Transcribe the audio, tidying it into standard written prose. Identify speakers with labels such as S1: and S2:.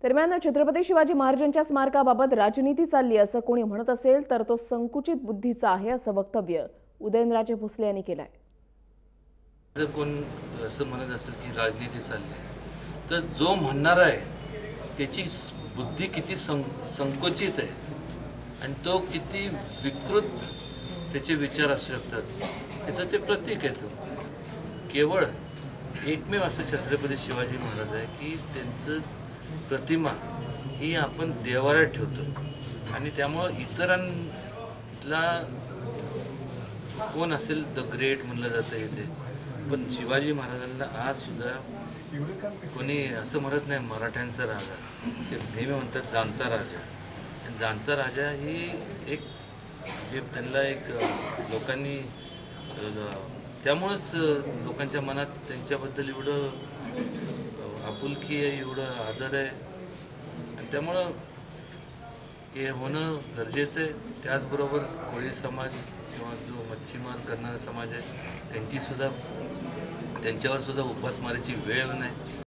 S1: दरम्यान छत्रपती शिवाजी महाराजांच्या स्मारकाबाबत राजनीती चालली असं कोणी म्हणत असेल तर तो संकुचित बुद्धीचा आहे असं वक्तव्य उदयनराजे भोसले यांनी केलं आहे।
S2: जर कोण असं म्हणत असेल की राजनीती चालली तर जो म्हणणार आहे त्याची बुद्धी किती संकुचित आहे आणि तो किती विकृत त्याचे विचार असू शकतात याचं ते प्रतीक आहे। तो केवळ एकमेव असं छत्रपती शिवाजी महाराज आहे की त्यांचं प्रतिमा ही आपण देवाऱ्यात ठेवतो आणि त्यामुळे इतरांना कोण असेल द ग्रेट म्हणलं जातं इथे, पण शिवाजी महाराजांना आज सुद्धा कोणी असं म्हणत नाही मराठ्यांचा राजा, ते नेहमी म्हणतात जाणता राजा। आणि जाणता राजा ही एक जे त्यांना एक लोकांनी त्यामुळेच लोकांच्या मनात त्यांच्याबद्दल एवढं आपुलकी आहे, एवढं आदर आहे आणि त्यामुळं हे होणं गरजेचं आहे। त्याचबरोबर कोळी समाज किंवा जो मच्छीमार करणारा समाज आहे त्यांच्यावर सुद्धा उपासमारीची वेळ नाही।